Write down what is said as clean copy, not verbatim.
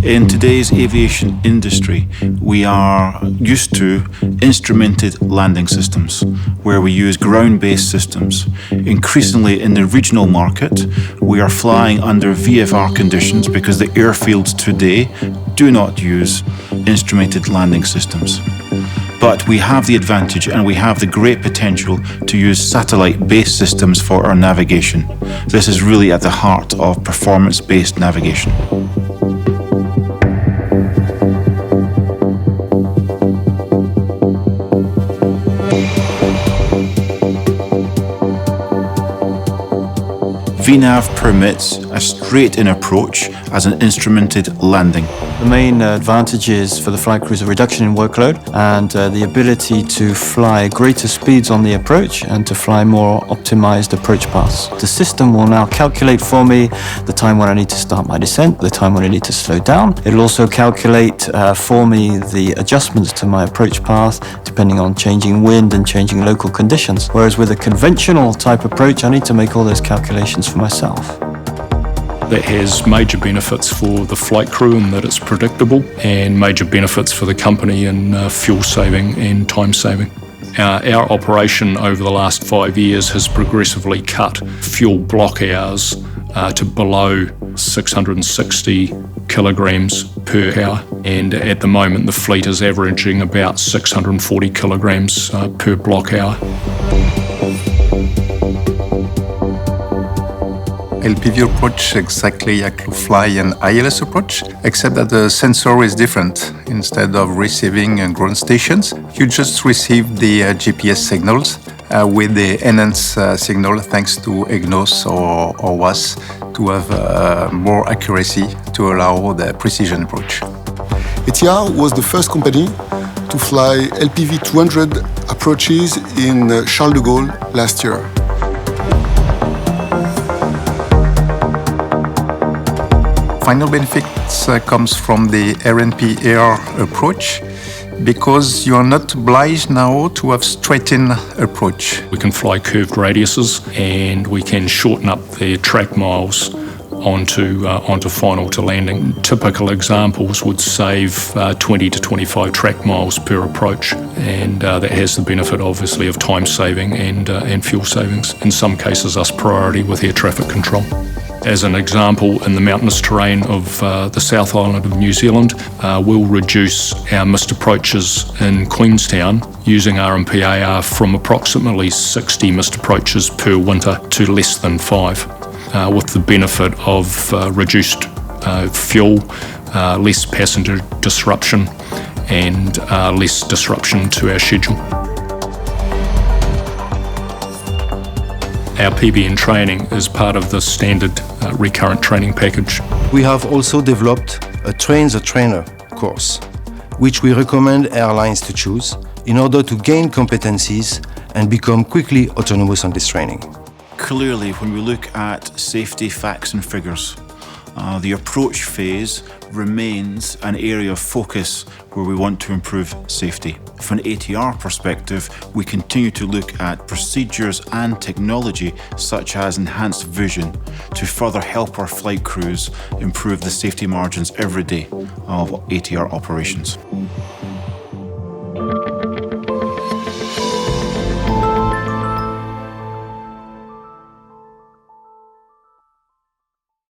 In today's aviation industry, we are used to instrumented landing systems, where we use ground-based systems. Increasingly in the regional market, we are flying under VFR conditions because the airfields today do not use instrumented landing systems. But we have the advantage and we have the great potential to use satellite-based systems for our navigation. This is really at the heart of performance-based navigation. VNAV permits a straight-in approach as an instrumented landing. The main advantages for the flight crew is a reduction in workload and the ability to fly greater speeds on the approach and to fly more optimized approach paths. The system will now calculate for me the time when I need to start my descent, the time when I need to slow down. It'll also calculate for me the adjustments to my approach path depending on changing wind and changing local conditions. Whereas with a conventional type approach, I need to make all those calculations for myself. That has major benefits for the flight crew in that it's predictable, and major benefits for the company in fuel saving and time saving. Our operation over the last 5 years has progressively cut fuel block hours to below 660 kilograms per hour, and at the moment the fleet is averaging about 640 kilograms per block hour. LPV approach exactly like fly an ILS approach, except that the sensor is different. Instead of receiving ground stations, you just receive the GPS signals with the enhanced signal thanks to EGNOS or WAAS to have more accuracy to allow the precision approach. ETR was the first company to fly LPV 200 approaches in Charles de Gaulle last year. Final benefits comes from the RNP AR approach because you are not obliged now to have straight-in approach. We can fly curved radiuses and we can shorten up the track miles onto final to landing. Typical examples would save 20 to 25 track miles per approach, and that has the benefit obviously of time saving and fuel savings. In some cases us priority with air traffic control. As an example, in the mountainous terrain of the South Island of New Zealand, we'll reduce our missed approaches in Queenstown using RNP-AR from approximately 60 missed approaches per winter to less than 5, with the benefit of reduced fuel, less passenger disruption, and less disruption to our schedule. Our PBN training is part of the standard recurrent training package. We have also developed a Train the Trainer course, which we recommend airlines to choose in order to gain competencies and become quickly autonomous on this training. Clearly, when we look at safety facts and figures, the approach phase remains an area of focus where we want to improve safety. From an ATR perspective, we continue to look at procedures and technology such as enhanced vision to further help our flight crews improve the safety margins every day of ATR operations.